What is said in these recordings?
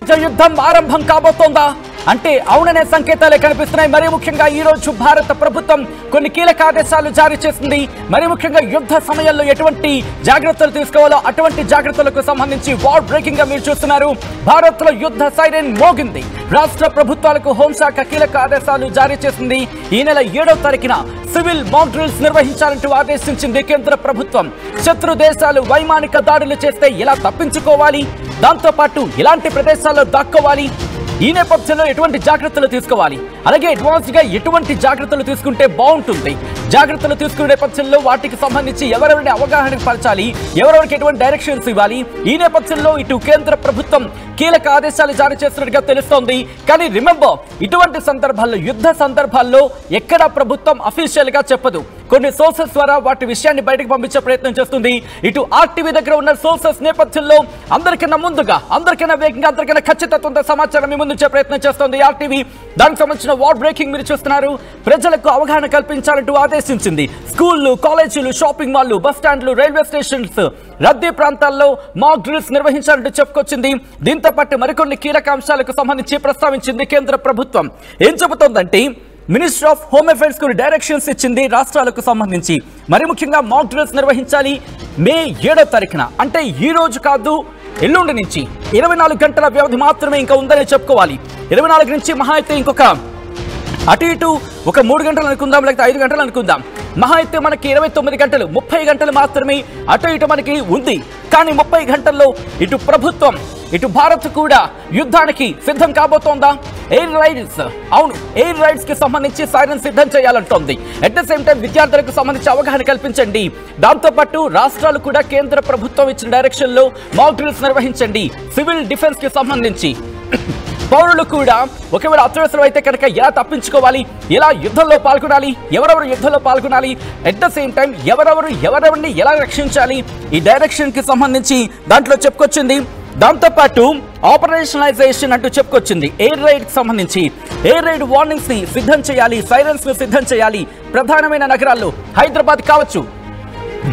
ప్రపంచ యుద్ధం ఆరంభం కాబోతోందా అంటే అవుననే సంకేతాలే కనిపిస్తున్నాయి. మరి ముఖ్యంగా ఈ రోజు భారత ప్రభుత్వం కొన్ని కీలక ఆదేశాలు జారీ చేసింది. మరి ముఖ్యంగా యుద్ధ సమయంలో ఎటువంటి జాగ్రత్తలు తీసుకోవాలో అటువంటి జాగ్రత్తలకు సంబంధించి వార్ బ్రేకింగ్ గా మీరు చూస్తున్నారు. భారత్ లో యుద్ధ సైరన్ మోగింది. రాష్ట్ర ప్రభుత్వాలకు హోంశాఖ కీలక ఆదేశాలు జారీ చేసింది. ఈ నెల 7వ తారీఖున సివిల్ మాక్ డ్రిల్స్ నిర్వహించాలంటూ ఆదేశించింది కేంద్ర ప్రభుత్వం. శత్రు దేశాలు వైమానిక దాడులు చేస్తే ఎలా తప్పించుకోవాలి, దాంతో పాటు ఇలాంటి ప్రదేశాల్లో దాక్కోవాలి, ఈ నేపథ్యంలో ఎటువంటి జాగ్రత్తలు తీసుకోవాలి, అలాగే అడ్వాన్స్ గా ఎటువంటి జాగ్రత్తలు తీసుకుంటే బాగుంటుంది, జాగ్రత్తలు తీసుకునే నేపథ్యంలో వాటికి సంబంధించి ఎవరెవరిని అవగాహన పరచాలి, ఎవరెవరికి ఎటువంటి డైరెక్షన్స్ ఇవ్వాలి, ఈ నేపథ్యంలో ఇటు కేంద్ర ప్రభుత్వం కీలక ఆదేశాలు జారీ చేస్తున్నట్టుగా తెలుస్తోంది. కానీ రిమెంబర్, ఇటువంటి సందర్భాల్లో యుద్ధ సందర్భాల్లో ఎక్కడ ప్రభుత్వం అఫీషియల్ గా చెప్పదు. కొన్ని సోర్సెస్ ద్వారా వాటి విషయాన్ని బయటకు పంపించే ప్రయత్నం చేస్తుంది. ఇటు ఆర్టీవీ దగ్గర ఉన్న సోర్సెస్ నేపథ్యంలో అందరికన్నా ముందుగా, అందరికన్నా వేగంగా, అందరికన్నా ఖచ్చితత్వంతో సమాచారం ముందుంచే ప్రయత్నం చేస్తుంది ఆర్టీవీ. దానికి సంబంధించిన వార్ బ్రేకింగ్ మీరు చూస్తున్నారు. ప్రజలకు అవగాహన కల్పించాలంటూ ఆదేశించింది. స్కూళ్లు, కాలేజీలు, షాపింగ్ మాల్లు, బస్ స్టాండ్లు, రైల్వే స్టేషన్స్, రద్దీ ప్రాంతాల్లో మాక్ డ్రిల్స్ నిర్వహించాలంటూ చెప్పుకొచ్చింది. దీంతో పాటు మరికొన్ని కీలక అంశాలకు సంబంధించి ప్రస్తావించింది కేంద్ర ప్రభుత్వం. ఏం చెబుతోందంటే, మినిస్ట్రీ ఆఫ్ హోమ్ అఫైర్స్ కు డైరెక్షన్స్ ఇచ్చింది రాష్ట్రాలకు సంబంధించి. మరి ముఖ్యంగా మాక్ డ్రిల్స్ నిర్వహించాలి మే 7వ తారీఖున, అంటే ఈ రోజు కాదు ఎల్లుండి నుంచి 24 గంటల వ్యవధి మాత్రమే ఇంకా ఉందని చెప్పుకోవాలి. 24 నుంచి మహా అయితే ఇంకొక అటు ఇటు ఒక 3 గంటలు అనుకుందాం, లేకపోతే 5 గంటలు అనుకుందాం. మహా అయితే మనకి 29 గంటలు, 30 గంటలు మాత్రమే అటు ఇటు మనకి ఉంది. కానీ 30 గంటల్లో ఇటు ప్రభుత్వం, ఇటు భారత్ కూడా యుద్ధానికి సిద్ధం కాబోతోందా? ఎయిర్ రైడ్స్, అవును, ఎయిర్ రైడ్స్ కి సంబంధించి సైరన్ సిద్ధం చేయాలంటోంది. అట్ ద సేమ్ టైం విద్యార్థులకు సంబంధించి అవగాహన కల్పించండి. దాంతో పాటు రాష్ట్రాలు కూడా కేంద్ర ప్రభుత్వం ఇచ్చిన డైరెక్షన్ లో మాక్ డ్రిల్స్ నిర్వహించండి. సివిల్ డిఫెన్స్ కి సంబంధించి పౌరులు కూడా ఒకవేళ అత్యవసరం అయితే కనుక ఎలా తప్పించుకోవాలి, ఎలా యుద్ధంలో పాల్గొనాలి, ఎవరెవరు యుద్ధంలో పాల్గొనాలి, అట్ ద సేమ్ టైం ఎవరెవరిని ఎలా రక్షించాలి, ఈ డైరెక్షన్ కి సంబంధించి దాంట్లో చెప్పుకొచ్చింది. దాంతో పాటు ఆపరేషనలైజేషన్ అంటూ చెప్పుకొచ్చింది. ఎయిర్ రైడ్ కి సంబంధించి ఎయిర్ రైడ్ వార్నింగ్స్ ని సిద్ధం చేయాలి, సైరన్స్ ని సిద్ధం చేయాలి. ప్రధానమైన నగరాల్లో హైదరాబాద్ కావచ్చు,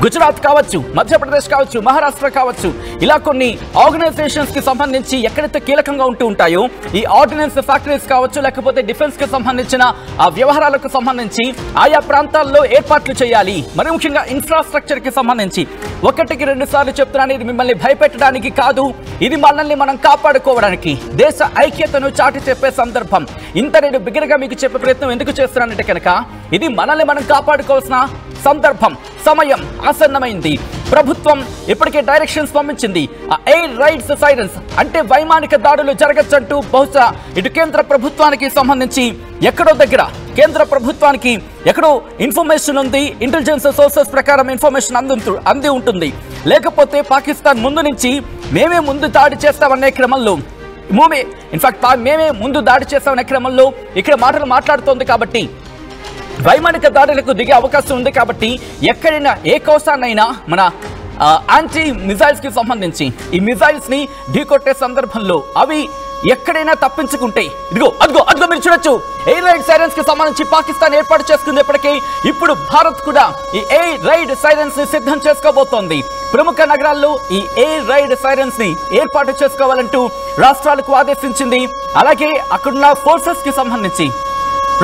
గుజరాత్ కావచ్చు, మధ్యప్రదేశ్ కావచ్చు, మహారాష్ట్ర కావచ్చు, ఇలా కొన్ని ఆర్గనైజేషన్స్ కి సంబంధించి ఎక్కడైతే కీలకంగా ఉంటూ ఉంటాయో ఈ ఆర్డినెన్స్ ఫ్యాక్టరీస్ కావచ్చు, లేకపోతే డిఫెన్స్ కి సంబంధించిన ఆ వ్యవహారాలకు సంబంధించి ఆయా ప్రాంతాల్లో ఏర్పాట్లు చేయాలి. మరి ముఖ్యంగా ఇన్ఫ్రాస్ట్రక్చర్ కి సంబంధించి 1కి 2 సార్లు చెప్తున్నాను, ఇది మిమ్మల్ని భయపెట్టడానికి కాదు, ఇది మనల్ని మనం కాపాడుకోవడానికి, దేశ ఐక్యతను చాటి చెప్పే సందర్భం. ఇంత నేను బిగ్గరగా మీకు చెప్పే ప్రయత్నం ఎందుకు చేస్తున్నానంటే కనుక ఇది మనల్ని మనం కాపాడుకోవాల్సిన సందర్భం, సమయం ఆసన్నమైంది. ప్రభుత్వం ఇప్పటికే డైరెక్షన్స్ పంపించింది. ఆ ఎయిర్ రైడ్స్ సైరన్స్ అంటే వైమానిక దాడులు జరగచ్చంటూ బహుశా ఇటు కేంద్ర ప్రభుత్వానికి సంబంధించి ఎక్కడో దగ్గర కేంద్ర ప్రభుత్వానికి ఎక్కడో ఇన్ఫర్మేషన్ ఉంది, ఇంటెలిజెన్స్ సోర్సెస్ ప్రకారం ఇన్ఫర్మేషన్ అంది ఉంటుంది. లేకపోతే పాకిస్తాన్ ముందు నుంచి మేమే ముందు దాడి చేస్తామనే క్రమంలో, మేమే ముందు దాడి చేస్తామనే క్రమంలో ఇక్కడ మాటలు మాట్లాడుతోంది. కాబట్టి వైమానిక దాడులకు దిగే అవకాశం ఉంది. కాబట్టి ఎక్కడైనా ఏ కోసానైనా మన యాంటీ మిజైల్స్ కి సంబంధించి ఈ మిజైల్స్ ని ఢీకొట్టే సందర్భంలో అవి ఎక్కడైనా తప్పించుకుంటే అదిగో మీరు చూడొచ్చు, ఎయిర్ రైడ్ సైరన్స్ కి సంబంధించి పాకిస్తాన్ ఏర్పాటు చేసుకుంది. ఇప్పటికీ ఇప్పుడు భారత్ కూడా ఈ ఎయిర్ రైడ్ సైరన్స్ ని సిద్ధం చేసుకోబోతోంది. ప్రముఖ నగరాల్లో ఈ ఎయిర్ రైడ్ సైరన్స్ ని ఏర్పాటు చేసుకోవాలంటూ రాష్ట్రాలకు ఆదేశించింది. అలాగే అక్కడున్న ఫోర్సెస్ కి సంబంధించి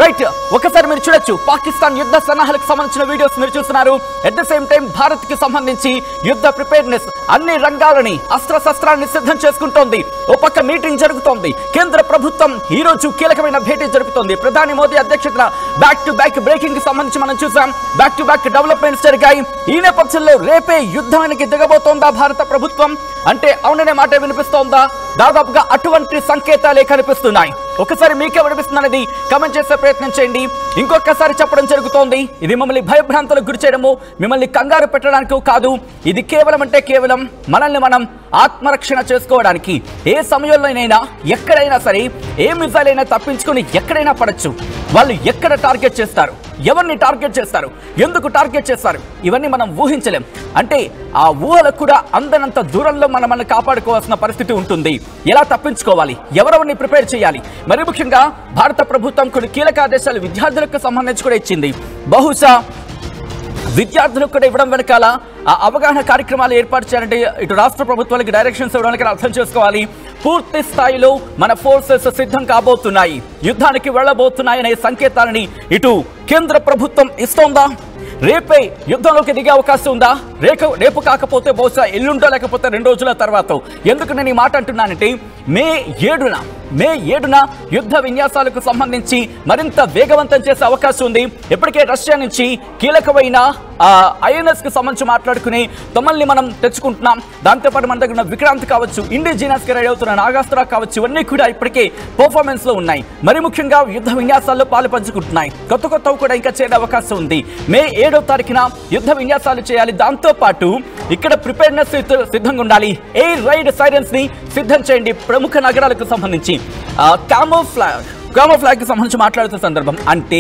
రైట్ ఒకసారి మీరు చూడొచ్చు, పాకిస్తాన్ యుద్ధ సన్నాహాలకు సంబంధించిన వీడియోస్ మీరు చూస్తున్నారు. At the same time Bharat కి సంబంధించి యుద్ధ ప్రిపేర్నెస్ అన్ని రంగాలని అస్త్రశస్త్రాన్ని సిద్ధం చేసుకుంటోంది. ఓ పక్క మీటింగ్ జరుగుతోంది. కేంద్ర ప్రభుత్వం ఈ రోజు కీలకమైన భేటీ జరుపుతోంది. ప్రధాని మోదీ అధ్యక్షతన బ్యాక్ టు బ్యాక్ బ్రేకింగ్ కి సంబంధించి మనం చూసాం. బ్యాక్ టు బ్యాక్ డెవలప్మెంట్స్ జరిగాయి. ఈ నేపథ్యంలో రేపే యుద్ధానికి దిగబోతోందా భారత ప్రభుత్వం అంటే అవుననే మాట వినిపిస్తోందా? దాదాపుగా అటువంటి సంకేతాలే కనిపిస్తున్నాయి. ఒకసారి మీకే వినిపిస్తుందనేది కమెంట్ చేసే ప్రయత్నం చేయండి. ఇంకొకసారి చెప్పడం జరుగుతోంది, ఇది మిమ్మల్ని భయభ్రాంతులకు గురి చేయడము, మిమ్మల్ని కంగారు పెట్టడానికి కాదు. ఇది కేవలం మనల్ని మనం ఆత్మరక్షణ చేసుకోవడానికి. ఏ సమయంలోనైనా ఎక్కడైనా సరే ఏ మిసైల్ అయినా తప్పించుకొని ఎక్కడైనా పడచ్చు. వాళ్ళు ఎక్కడ టార్గెట్ చేస్తారు, ఎవరిని టార్గెట్ చేస్తారు, ఎందుకు టార్గెట్ చేస్తారు, ఇవన్నీ మనం ఊహించలేం. అంటే ఆ ఊహలకు కూడా అందనంత దూరంలో మనల్ని కాపాడుకోవాల్సిన పరిస్థితి ఉంటుంది. ఎలా తప్పించుకోవాలి, ఎవరెవరిని ప్రిపేర్ చేయాలి. మరి ముఖ్యంగా భారత ప్రభుత్వం కొన్ని కీలక ఆదేశాలు విద్యార్థులకు సంబంధించి కూడా ఇచ్చింది. బహుశా విద్యార్థులకు కూడా ఇవ్వడం వెనకాల ఆ అవగాహన కార్యక్రమాలు ఏర్పాటు చేయాలంటే ఇటు రాష్ట్ర ప్రభుత్వాలకు డైరెక్షన్స్ ఇవ్వడానికి అర్థం చేసుకోవాలి. పూర్తి స్థాయిలో మన ఫోర్సెస్ సిద్ధం కాబోతున్నాయి, యుద్ధానికి వెళ్ళబోతున్నాయనే సంకేతాలని ఇటు కేంద్ర ప్రభుత్వం ఇస్తోందా? రేపే యుద్ధంలోకి దిగే అవకాశం ఉందా? రేపు కాకపోతే బహుశా ఎల్లుండో లేకపోతే 2 రోజుల తర్వాత. ఎందుకు నేను ఈ మాట అంటున్నానంటే మే 7న యుద్ధ విన్యాసాలకు సంబంధించి మరింత వేగవంతం చేసే అవకాశం ఉంది. ఇప్పటికే రష్యా నుంచి కీలకమైన ఐఎన్ఎస్ కి సంబంధించి మాట్లాడుకుని తమల్ని మనం తెచ్చుకుంటున్నాం. దాంతోపాటు మన దగ్గర ఉన్న విక్రాంత్ కావచ్చు, ఇండిజినస్ కి రెడీ అవుతున్న నాగాస్త్ర కావచ్చు, ఇవన్నీ కూడా ఇప్పటికే పర్ఫార్మెన్స్ లో ఉన్నాయి. మరి ముఖ్యంగా యుద్ధ విన్యాసాల్లో పాలు పంచుకుంటున్నాయి. కొత్తవి కూడా ఇంకా చేరే అవకాశం ఉంది. మే 7వ తారీఖున యుద్ధ విన్యాసాలు చేయాలి. దాంతో పాటు ఇక్కడ ప్రిపేర్నెస్ సిద్ధంగా ఉండాలి. ఎయిర్ రైడ్ సైరన్స్ ని సిద్ధం చేయండి. ప్రముఖ నగరాలకు సంబంధించి కామోఫ్లాగ్ కి సంబంధించి మాట్లాడుతున్న సందర్భం అంటే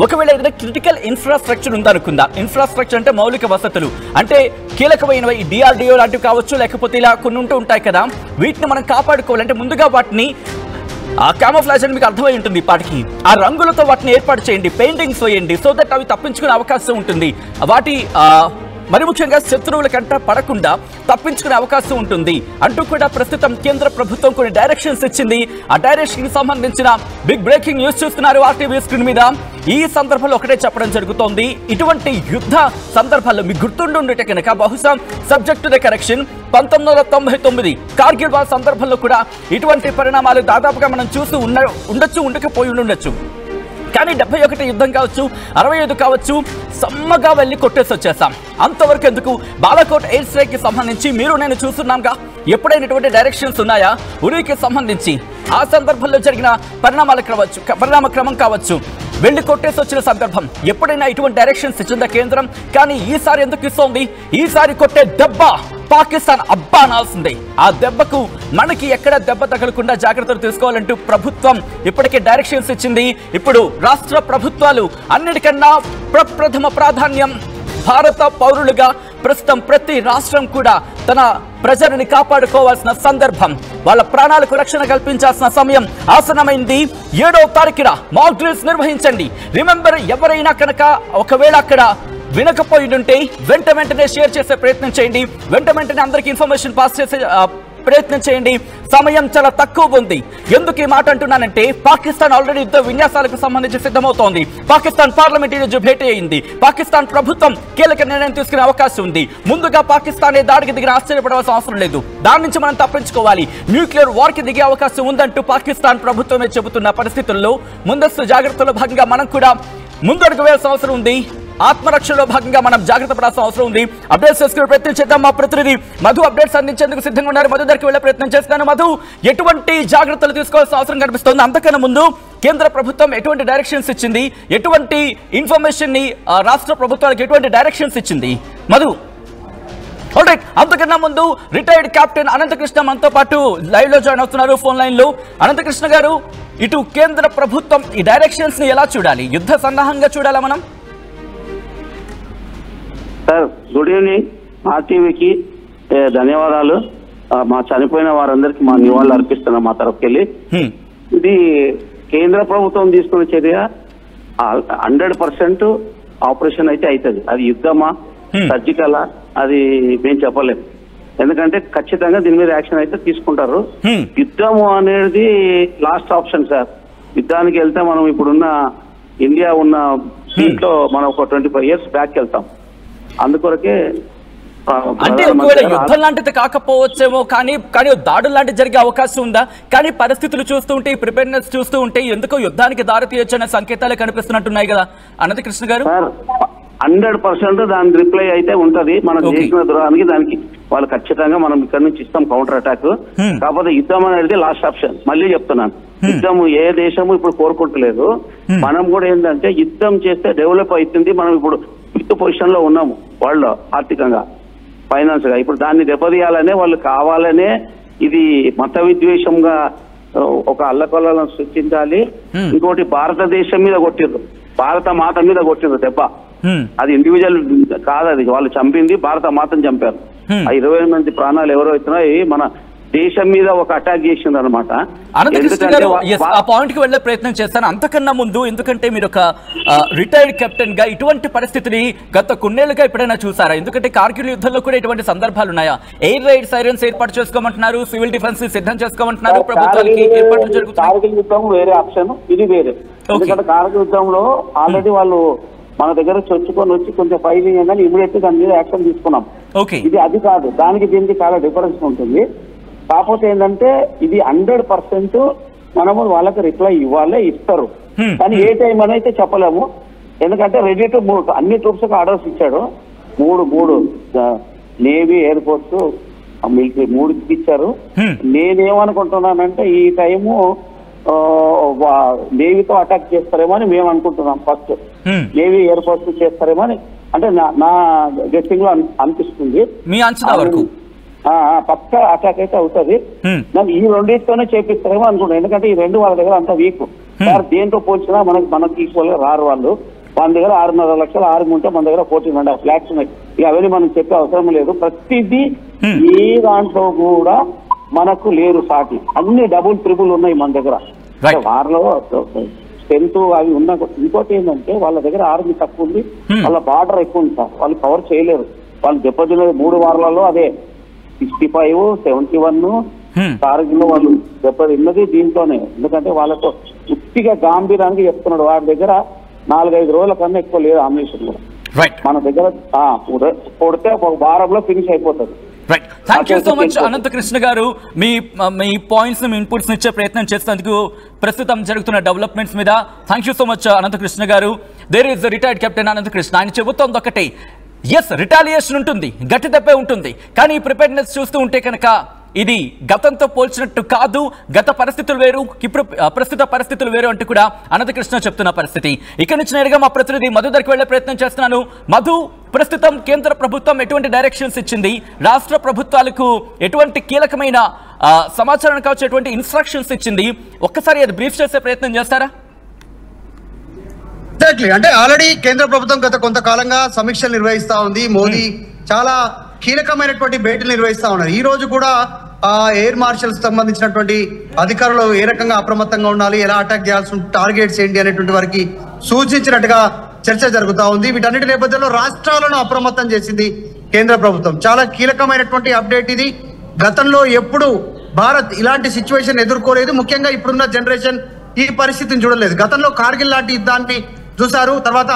ఒకవేళ ఏదైనా క్రిటికల్ ఇన్ఫ్రాస్ట్రక్చర్ ఉందనుకుందా. ఇన్ఫ్రాస్ట్రక్చర్ అంటే మౌలిక వసతులు, అంటే కీలకమైనవి DRDO లాంటివి కావచ్చు, లేకపోతే ఇలా కొన్ని ఉంటాయి కదా, వీటిని మనం కాపాడుకోవాలంటే ముందుగా వాటిని కామోఫ్లాజ్ అని మీకు అర్థమై ఉంటుంది. ఇప్పటికి ఆ రంగులతో వాటిని ఏర్పాటు చేయండి, పెయింటింగ్స్ వేయండి, సో దట్ అవి తప్పించుకునే అవకాశం ఉంటుంది. వాటి మరి ముఖ్యంగా శత్రువుల కంట పడకుండా తప్పించుకునే అవకాశం ఉంటుంది అంటూ కూడా ప్రస్తుతం కేంద్ర ప్రభుత్వం కొన్ని డైరెక్షన్స్ ఇచ్చింది. ఆ డైరెక్షన్ కి సంబంధించిన బిగ్ బ్రేకింగ్ న్యూస్ చూస్తున్నారు RTV స్క్రీన్ మీద. ఈ సందర్భంలో ఒకటే చెప్పడం జరుగుతోంది, ఇటువంటి యుద్ధ సందర్భాల్లో మీకు గుర్తుండే కనుక బహుశా subject to the correction 1999 Kargil war సందర్భంలో కూడా ఇటువంటి పరిణామాలు దాదాపుగా మనం చూసి ఉండకపోయి ఉండొచ్చు. కానీ 71 యుద్ధం కావచ్చు, 65 కావచ్చు, సమ్మగా వెళ్ళి కొట్టేసి వచ్చేసాం. అంతవరకు ఎందుకు? బాలాకోట్ ఎయిర్ స్ట్రైక్ కి సంబంధించి మీరు నేను చూస్తున్నాంగా, ఎప్పుడైనటువంటి డైరెక్షన్స్ ఉన్నాయా ఉరికి సంబంధించి? ఆ సందర్భంలో జరిగిన పరిణామ క్రమం కావచ్చు, వెళ్ళి కొట్టేసి వచ్చిన సందర్భం ఎప్పుడైనా ఇటువంటి డైరెక్షన్స్ ఇచ్చిందా కేంద్రం? కానీ ఈసారి ఎందుకు ఇస్తోంది? ఈసారి కొట్టే దెబ్బ పాకిస్తాన్ అబ్బా అనాల్సిందే. ఆ దెబ్బకు మనకి ఎక్కడ దెబ్బ తగలకుండా జాగ్రత్తలు తీసుకోవాలంటూ ప్రభుత్వం ఇప్పటికే డైరెక్షన్స్ ఇచ్చింది. ఇప్పుడు రాష్ట్ర ప్రభుత్వాలు అన్నిటికన్నా ప్రప్రథమ ప్రాధాన్యం భారత పౌరులుగా ప్రస్తుతం ప్రతి రాష్ట్రం కూడా తన ప్రజలని కాపాడుకోవాల్సిన సందర్భం, వాళ్ళ ప్రాణాలకు రక్షణ కల్పించాల్సిన సమయం ఆసనమైంది. 7వ తారీఖున మాక్ డ్రిల్స్ నిర్వహించండి. రిమెంబర్, ఎవరైనా కనుక ఒకవేళ అక్కడ వినకపోయింటే వెంటనే షేర్ చేసే ప్రయత్నం చేయండి, వెంటనే అందరికీ ఇన్ఫర్మేషన్ పాస్ చేసే ప్రయత్నం చేయండి. సమయం చాలా తక్కువ ఉంది. ఎందుకు ఈ మాట అంటున్నానంటే పాకిస్తాన్ ఆల్రెడీ యుద్ధ విన్యాసాలకు సంబంధించి సిద్ధమవుతోంది. పాకిస్తాన్ పార్లమెంట్ ఈరోజు భేటీ అయింది. పాకిస్తాన్ ప్రభుత్వం కీలక నిర్ణయం తీసుకునే అవకాశం ఉంది. ముందుగా పాకిస్తాన్ దాడికి దిగిన ఆశ్చర్యపడవలసిన అవసరం లేదు. దాని నుంచి మనం తప్పించుకోవాలి. న్యూక్లియర్ వార్ కి దిగే అవకాశం ఉందంటూ పాకిస్తాన్ ప్రభుత్వమే చెబుతున్న పరిస్థితుల్లో ముందస్తు జాగ్రత్తలో భాగంగా మనం కూడా ముందడుగు వేయాల్సిన అవసరం ఉంది. ఆత్మరక్షణలో భాగంగా మనం జాగ్రత్త పడాల్సిన అవసరం ఉంది. అప్డేట్స్ చేసుకునే ప్రయత్నం చేద్దాం. మా ప్రతినిధి మధు అప్డేట్స్ అందించేందుకు సిద్ధంగా ఉన్నారు. మధు దగ్గరికి వెళ్లే ప్రయత్నం చేస్తాను. మధు, ఎటువంటి జాగ్రత్తలు తీసుకోవాల్సిన అవసరం కనిపిస్తోంది? అంతకన్నా ముందు కేంద్ర ప్రభుత్వం ఎటువంటి డైరెక్షన్స్ ఇచ్చింది, ఎటువంటి ఇన్ఫర్మేషన్ ని రాష్ట్ర ప్రభుత్వాలకు ఎటువంటి డైరెక్షన్స్ ఇచ్చింది మధు? ఆల్రైట్, అంతకన్నా ముందు రిటైర్డ్ కెప్టెన్ అనంతకృష్ణ మనతో పాటు లైవ్ లో జాయిన్ అవుతున్నారు ఫోన్ లైన్ లో. అనంతకృష్ణ గారు, ఇటు కేంద్ర ప్రభుత్వం ఈ డైరెక్షన్స్ ని ఎలా చూడాలి? యుద్ధ సన్నాహంగా చూడాలా మనం? Sir, good evening. RTVకి ధన్యవాదాలు. మా చనిపోయిన వారందరికీ మా నివాళులు అర్పిస్తున్నాం మా తరఫుకెళ్ళి. ఇది కేంద్ర ప్రభుత్వం తీసుకున్న చర్య 100% ఆపరేషన్ అయితే అవుతుంది. అది యుద్ధమా సర్జికలా అది మేము చెప్పలేము. ఎందుకంటే ఖచ్చితంగా దీని మీద యాక్షన్ అయితే తీసుకుంటారు. యుద్ధము అనేది లాస్ట్ ఆప్షన్ సార్. యుద్ధానికి వెళ్తే మనం ఇప్పుడున్న ఇండియా ఉన్న దీంట్లో మనం ఒక 25 years బ్యాక్ వెళ్తాం. అందుకొరకే అంటే ఒకవేళ యుద్ధం లాంటిది కాకపోవచ్చేమో, కానీ దాడులు లాంటివి జరిగే అవకాశం ఉందా? కానీ పరిస్థితులు చూస్తూ ఉంటే, ప్రిపేర్నెస్ చూస్తూ ఉంటే ఎందుకో యుద్ధానికి దారి తీయొచ్చనే సంకేతాలు కనిపిస్తున్నట్టున్నాయి కదా అనంతకృష్ణ గారు? 100% దాని రిప్లై అయితే ఉంటది. మనం చేసిన దూరానికి దానికి వాళ్ళు ఖచ్చితంగా మనం ఇక్కడ నుంచి ఇస్తాం కౌంటర్ అటాక్. కాకపోతే యుద్ధం అనేది లాస్ట్ ఆప్షన్. మళ్ళీ చెప్తున్నాను, యుద్ధం ఏ దేశము ఇప్పుడు కోరుకుంటలేదు. మనం కూడా ఏంటంటే యుద్ధం చేస్తే డెవలప్ అవుతుంది. మనం ఇప్పుడు ఫిఫ్త్ పొజిషన్ లో ఉన్నాము వాళ్ళు ఆర్థికంగా, ఫైనాన్స్ గా. ఇప్పుడు దాన్ని దెబ్బతీయాలనే వాళ్ళు కావాలనే ఇది మత విద్వేషంగా ఒక అల్లకొల్లను సృష్టించాలి. ఇంకోటి భారతదేశం మీద కొట్టిర్రు, భారత మాత మీద కొట్టిర్రు దెబ్బ. అది ఇండివిజువల్ కాదు, అది వాళ్ళు చంపింది భారత మాతను చంపారు. ఆ 20 మంది ప్రాణాలు ఎవరో అవుతున్నాయి మన దేశం మీద ఒక అటాక్ చేసింది అనమాట. అనంతకృష్ణ గారు ఆ పాయింట్ కి వెళ్లే ప్రయత్నం చేస్తాను. అంతకన్నా ముందు, ఎందుకంటే మీరు ఒక రిటైర్డ్ కెప్టెన్ గా ఇటువంటి పరిస్థితిని గత కొన్నేళ్లుగా ఎప్పుడైనా చూసారా? ఎందుకంటే కార్గిల్ యుద్ధంలో కూడా ఇటువంటి సందర్భాలు ఉన్నాయా? ఎయిర్ రైడ్ సైరన్స్ ఏర్పాటు చేసుకోమంటున్నారు, సివిల్ డిఫెన్స్ సిద్ధం చేసుకోమంటున్నారు, ప్రభుత్వానికి ఏర్పాట్లు జరుగుతాయి. కార్గిల్ యుద్ధం వేరే ఆప్షన్, ఇది వేరే. ఎందుకంటే కార్గిల్ యుద్ధంలో ఆల్రెడీ వాళ్ళు మన దగ్గర చొచ్చుకొని వచ్చి కొంచెం ఫైలింగ్ అయిందని ఇమీడియట్ దాని మీద యాక్షన్ తీసుకున్నాం. ఇది అది కాదు, దానికి దీనికి చాలా డిఫరెన్స్ ఉంటుంది. కాకపోతే ఏంటంటే ఇది 100% మనము వాళ్ళకి రిప్లై ఇవ్వాలి, ఇస్తారు. కానీ ఏ టైం అని అయితే చెప్పలేము. ఎందుకంటే రెడీ టు మూవ్ అన్ని ట్రూప్స్ కి ఆర్డర్స్ ఇచ్చాడు. మూడు నేవీ, ఎయిర్ ఫోర్స్, మిలిటరీ 3 ఇచ్చారు. నేనేమనుకుంటున్నానంటే ఈ టైము నేవీతో అటాక్ చేస్తారేమో అని మేము అనుకుంటున్నాం. ఫస్ట్ నేవీ, ఎయిర్ ఫోర్స్ చేస్తారేమో అని అంటే నా గెస్టింగ్ లో అనిపిస్తుంది. మీ అంచనా వరకు పక్కా అటాక్ అయితే అవుతుంది. ఈ రెండింటితోనే చేపిస్తారేమో అనుకుంటున్నాను. ఎందుకంటే ఈ రెండు వాళ్ళ దగ్గర అంత వీక్. సార్ దేంతో పోల్చినా మనకి ఈక్వల్ గా రారు వాళ్ళు. వాళ్ళ దగ్గర 6.5 లక్షల ఆర్మీ ఉంటే మన దగ్గర 14.5 lakhs ఉన్నాయి. ఇక అవన్నీ మనం చెప్పే అవసరం లేదు. ప్రతిదీ ఏ దాంట్లో కూడా మనకు లేరు సాటి. అన్ని డబుల్ ట్రిపుల్ ఉన్నాయి మన దగ్గర. వారిలో స్ట్రెంత్ అవి ఉన్నా. ఇంకోటి ఏంటంటే వాళ్ళ దగ్గర ఆర్మీ తక్కువ ఉంది, వాళ్ళ బార్డర్ ఎక్కువ ఉంది సార్. వాళ్ళు కవర్ చేయలేరు. వాళ్ళు దెబ్బతిన్నది 3 వారాలలో అదే 65, 71 కార్గిల్లో వాళ్ళు దెబ్బతిన్నది దీంట్లోనే. ఎందుకంటే వాళ్ళతో ఉత్తిగా గాంభీరానికి చెప్తున్నాడు. వాడి దగ్గర 4-5 రోజుల కన్నా ఎక్కువ లేదు ఆమ్యునిషన్ కూడా. మన దగ్గర కొడితే ఒక వారంలో ఫినిష్ అయిపోతుంది. Right, thank you so much Ananthakrishna గారు. మీ పాయింట్స్, మీ ఇన్పుట్స్ ఇచ్చే ప్రయత్నం చేసేందుకు ప్రస్తుతం జరుగుతున్న డెవలప్మెంట్స్ మీద thank you so much Ananthakrishna గారు. There is retired captain Ananthakrishna. ఆయన చెబుతోంది ఒకటే, ఎస్ రిటాలియేషన్ ఉంటుంది, గట్టి దెబ్బే ఉంటుంది. కానీ ప్రిపేర్నెస్ చూస్తూ ఉంటే కనుక ఇది గతంతో పోల్చినట్టు కాదు. గత పరిస్థితులు వేరు, ఇప్పుడు ప్రస్తుత పరిస్థితులు వేరు అంటూ కూడా అనంతకృష్ణ చెప్తున్న పరిస్థితి. ఇక్కడి నుంచి నేరుగా మా ప్రతినిధి మధు దగ్గరికి వెళ్లే ప్రయత్నం చేస్తున్నాను. మధు, ప్రస్తుతం కేంద్ర ప్రభుత్వం ఎటువంటి డైరెక్షన్స్ ఇచ్చింది? రాష్ట్ర ప్రభుత్వాలకు ఎటువంటి కీలకమైన సమాచారం కావచ్చు, ఎటువంటి ఇన్స్ట్రక్షన్స్ ఇచ్చింది? ఒక్కసారి అది బ్రీఫ్ చేసే ప్రయత్నం చేస్తారా? ఎగ్జాక్ట్లీ, అంటే ఆల్రెడీ కేంద్ర ప్రభుత్వం గత కొంతకాలంగా సమీక్షలు నిర్వహిస్తా ఉంది. మోదీ చాలా కీలకమైనటువంటి భేటీలు నిర్వహిస్తా ఉన్నారు. ఈ రోజు కూడా ఎయిర్ మార్షల్స్ సంబంధించినటువంటి అధికారులు ఏ రకంగా అప్రమత్తంగా ఉండాలి, ఎలా అటాక్ చేయాల్సి టార్గెట్స్ ఏంటి అనేటువంటి వారికి సూచించినట్టుగా చర్చ జరుగుతూ ఉంది. వీటన్నిటి నేపథ్యంలో రాష్ట్రాలను అప్రమత్తం చేసింది కేంద్ర ప్రభుత్వం. చాలా కీలకమైనటువంటి అప్డేట్ ఇది. గతంలో ఎప్పుడు భారత్ ఇలాంటి సిచ్యువేషన్ ఎదుర్కోలేదు. ముఖ్యంగా ఇప్పుడున్న జనరేషన్ ఈ పరిస్థితిని చూడలేదు. గతంలో కార్గిల్ లాంటి యుద్ధాన్ని చూశారు. తర్వాత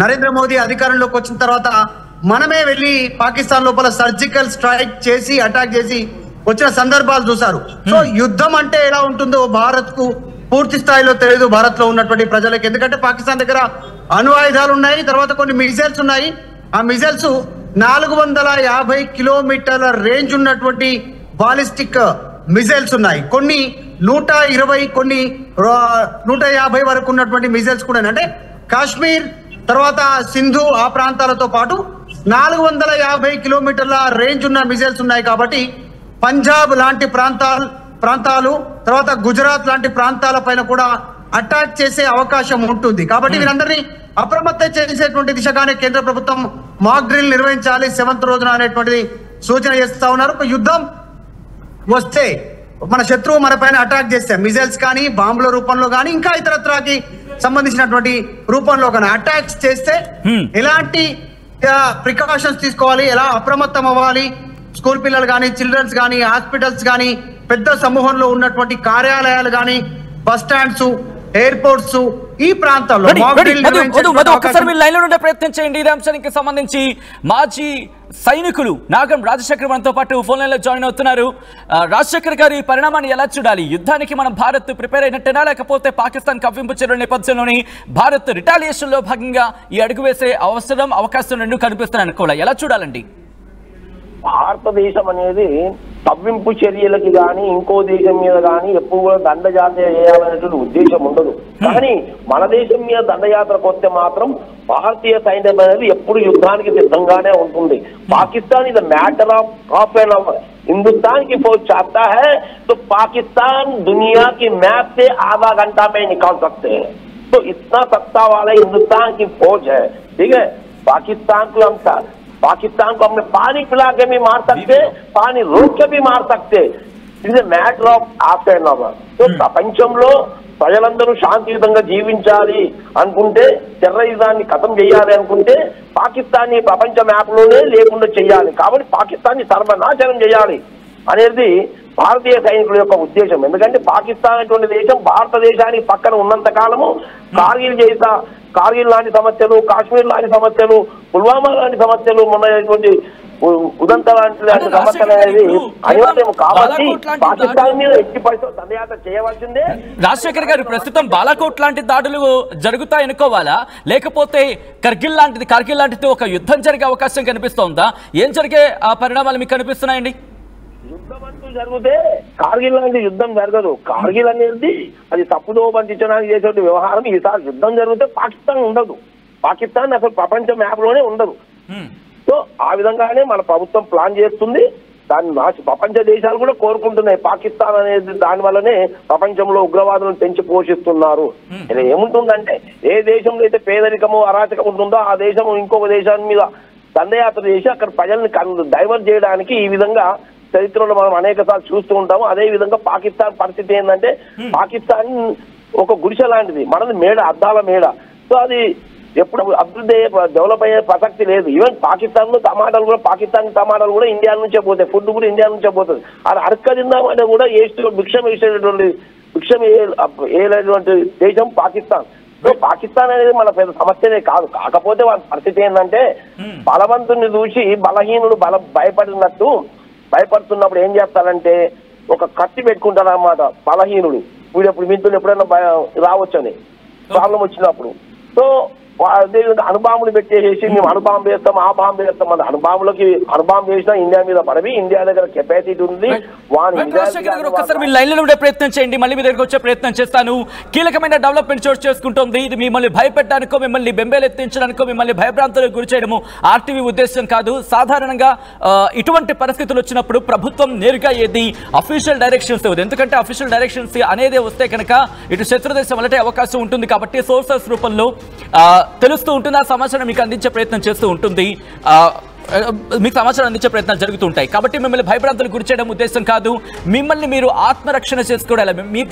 నరేంద్ర మోదీ అధికారంలోకి వచ్చిన తర్వాత మనమే వెళ్ళి పాకిస్తాన్ లోపల సర్జికల్ స్ట్రైక్ చేసి అటాక్ చేసి వచ్చిన సందర్భాలు చూశారు. సో యుద్ధం అంటే ఎలా ఉంటుందో భారత్ కు పూర్తి స్థాయిలో తెలియదు, భారత్ లో ఉన్నటువంటి ప్రజలకు. ఎందుకంటే పాకిస్తాన్ దగ్గర అణు ఆయుధాలు ఉన్నాయి, తర్వాత కొన్ని మిసైల్స్ ఉన్నాయి. ఆ మిసైల్స్ 450 కిలోమీటర్ల రేంజ్ ఉన్నటువంటి బాలిస్టిక్ మిసైల్స్ ఉన్నాయి. కొన్ని 120, కొన్ని 150 వరకు ఉన్నటువంటి మిసైల్స్ కూడా. అంటే కాశ్మీర్ తర్వాత సింధు ఆ ప్రాంతాలతో పాటు 450 కిలోమీటర్ల రేంజ్ ఉన్న మిసైల్స్ ఉన్నాయి. కాబట్టి పంజాబ్ లాంటి ప్రాంతాలు తర్వాత గుజరాత్ లాంటి ప్రాంతాల పైన కూడా అటాక్ చేసే అవకాశం ఉంటుంది. కాబట్టి వీరందరినీ అప్రమత్తం చేసేటువంటి దిశగానే కేంద్ర ప్రభుత్వం మాక్ డ్రిల్ నిర్వహించాలి 7th రోజున అనేటువంటిది సూచన చేస్తా ఉన్నారు. యుద్ధం వస్తే మన శత్రువు మన పైన అటాక్ చేస్తే మిసైల్స్ కానీ బాంబుల రూపంలో కానీ ఇంకా ఇతరత్రాకి సంబంధించినటువంటి రూపంలో కానీ అటాక్స్ చేస్తే ఎలాంటి ప్రికాషన్స్ తీసుకోవాలి, ఎలా అప్రమత్తం అవ్వాలి, స్కూల్ పిల్లలు కానీ, చిల్డ్రన్స్ కానీ, హాస్పిటల్స్ కానీ, పెద్ద సమూహంలో ఉన్నటువంటి కార్యాలయాలు కానీ, బస్ స్టాండ్స్, ఎయిర్పోర్ట్స్, ఈ ప్రాంతాల్లో ఒకసారి మీరు లైన్ లో ఉండే ప్రయత్నం చేయండి. ఈ అంశానికి సంబంధించి మాజీ సైనికులు నాగం రాజశేఖర్ మనతో పాటు ఫోన్ లైన్ లో జాయిన్ అవుతున్నారు. రాజశేఖర్ గారు, ఈ పరిణామాన్ని ఎలా చూడాలి? యుద్ధానికి మనం భారత్ ప్రిపేర్ అయినట్టేనా, లేకపోతే పాకిస్తాన్ కవ్వింపు చర్యల నేపథ్యంలోని భారత్ రిటాలియేషన్ లో భాగంగా ఈ అడుగు వేసే అవకాశం రెండు కనిపిస్తున్నాయి అనుకోవాలి, ఎలా చూడాలండి? భారతదేశం అనేది కవ్వింపు చర్యలకి కానీ ఇంకో దేశం మీద కానీ ఎప్పుడు కూడా దండయాత్ర చేయాలనేటువంటి ఉద్దేశం ఉండదు. కానీ మన దేశం మీద దండయాత్రకు వస్తే మాత్రం భారతీయ సైన్యం అనేది ఎప్పుడు యుద్ధానికి సిద్ధంగానే ఉంటుంది. Pakistan is matter of half an hour. Hindustan की फौज चाहता है तो पाकिस्तान दुनिया की मैप से आधा घंटा में निकाल सकते हैं. तो इतना सत्ता वाला हिंदुस्तान की फौज है. ठीक है, पाकिस्तान को हम पाकिस्तान को हमने पानी पिला के भी मार सकते, पानी रोक के भी मार सकते. It is a matter of after and over. So ప్రపంచంలో ప్రజలందరూ శాంతియుతంగా జీవించాలి అనుకుంటే, టెర్రరిజాన్ని ఖతం చేయాలి అనుకుంటే పాకిస్తాన్ ప్రపంచ మ్యాప్ లోనే లేకుండా చేయాలి. కాబట్టి పాకిస్తాన్ని సర్వనాశనం చేయాలి అనేది భారతీయ సైనికుల యొక్క ఉద్దేశం. ఎందుకంటే పాకిస్తాన్ అటువంటి దేశం భారతదేశానికి పక్కన ఉన్నంత కాలము కార్గిల్ లాంటి సమస్యలు, కాశ్మీర్ లాంటి సమస్యలు, పుల్వామా లాంటి సమస్యలు, మొన్న ఉదంత లాంటి సమస్యలు అనేది అనివార్యం. కాబట్టి పాకిస్తాన్ మీద ఎట్టి పరిస్థితుల్లో దండయాత్ర చేయవలసిందే. రాజశేఖర్ గారు, ప్రస్తుతం బాలాకోట్ లాంటి దాడులు జరుగుతాయి అనుకోవాలా, లేకపోతే కార్గిల్ లాంటిది ఒక యుద్ధం జరిగే అవకాశం కనిపిస్తోందా? ఏం జరిగే పరిణామాలు మీకు కనిపిస్తున్నాయండి? యుద్ధం అంటూ జరిగితే కార్గిల్ లాంటి యుద్ధం జరగదు. కార్గిల్ అనేది అది తప్పుదో బంధించడానికి చేసే వ్యవహారం. ఈసారి యుద్ధం జరిగితే పాకిస్తాన్ ఉండదు. పాకిస్తాన్ అసలు ప్రపంచ మ్యాప్ లోనే ఉండదు. సో ఆ విధంగానే మన ప్రభుత్వం ప్లాన్ చేస్తుంది. దాన్ని ప్రపంచ దేశాలు కూడా కోరుకుంటున్నాయి. పాకిస్తాన్ అనేది దాని వల్లనే ప్రపంచంలో ఉగ్రవాదులను పెంచి పోషిస్తున్నారు. ఇలా ఏముంటుందంటే, ఏ దేశంలో అయితే పేదరికము అరాచకం ఉంటుందో ఆ దేశం ఇంకొక దేశాన్ని మీద దండయాత్ర చేసి అక్కడ ప్రజల్ని డైవర్ట్ చేయడానికి ఈ విధంగా చరిత్రలో మనం అనేక సార్లు చూస్తూ ఉంటాము. అదే విధంగా పాకిస్తాన్ పరిస్థితి ఏంటంటే, పాకిస్తాన్ ఒక గుడిసె లాంటిది, మనది మేడ, అద్దాల మేడ. సో అది ఎప్పుడు అభివృద్ధి డెవలప్ అయ్యే ప్రసక్తి లేదు. ఈవెన్ పాకిస్తాన్ టమాటాలు కూడా ఇండియా నుంచే పోతాయి. ఫుడ్ కూడా ఇండియా నుంచే పోతుంది. అది అరక్క తిందామంటే కూడా భిక్షం వేసేటువంటి దేశం పాకిస్తాన్. సో పాకిస్తాన్ అనేది మన పెద్ద సమస్యనే కాదు. కాకపోతే వాళ్ళ పరిస్థితి ఏంటంటే, బలవంతుని చూసి బలహీనుడు భయపడుతున్నప్పుడు ఏం చేస్తారంటే ఒక కత్తి పెట్టుకుంటారు అన్నమాట. బలహీనుడు వీడెప్పుడు మిత్రులు ఎప్పుడైనా రావచ్చని ప్రాబ్లం వచ్చినప్పుడు. సో అదేవిధంగా అణుబాంబులు పెట్టేసి మేము అణుబాంబు వేస్తాం, ఆ బాంబు వేస్తాం. మన అణుబాంబు వేసినా ఇండియా మీద పడవి. ఇండియా దగ్గర కెపాసిటీ ఉంది. ఒక్కసారి మీ లైన్లో ఉండే ప్రయత్నం చేయండి, మళ్ళీ మీ దగ్గరకు వచ్చే ప్రయత్నం చేస్తాను. కీలకమైన డెవలప్మెంట్ చోటు చేసుకుంటుంది. ఇది మిమ్మల్ని భయపెట్టడానికో, మిమ్మల్ని బెంబేలెత్తించడానికో, మిమ్మల్ని భయభ్రాంతులకు గురి చేయడము ఆర్టీవీ ఉద్దేశం కాదు. సాధారణంగా ఇటువంటి పరిస్థితులు వచ్చినప్పుడు ప్రభుత్వం నేరుగా ఏది అఫీషియల్ డైరెక్షన్స్ ఇవ్వదు. ఎందుకంటే అఫీషియల్ డైరెక్షన్స్ అనేదే వస్తే కనుక ఇటు శత్రుదేశం వల్లటే అవకాశం ఉంటుంది. కాబట్టి సోర్సెస్ రూపంలో తెలుస్తూ ఉంటుంది. ఆ సమాచారం మీకు అందించే ప్రయత్నం చేస్తూ ఉంటుంది. మీకు సమాచారం అందించే ప్రయత్నాలు జరుగుతూ ఉంటాయి. కాబట్టి మిమ్మల్ని భయభ్రాంతులకు గురి చేయడం ఉద్దేశం కాదు. మిమ్మల్ని మీరు ఆత్మరక్షణ చేసుకోవడం, మీ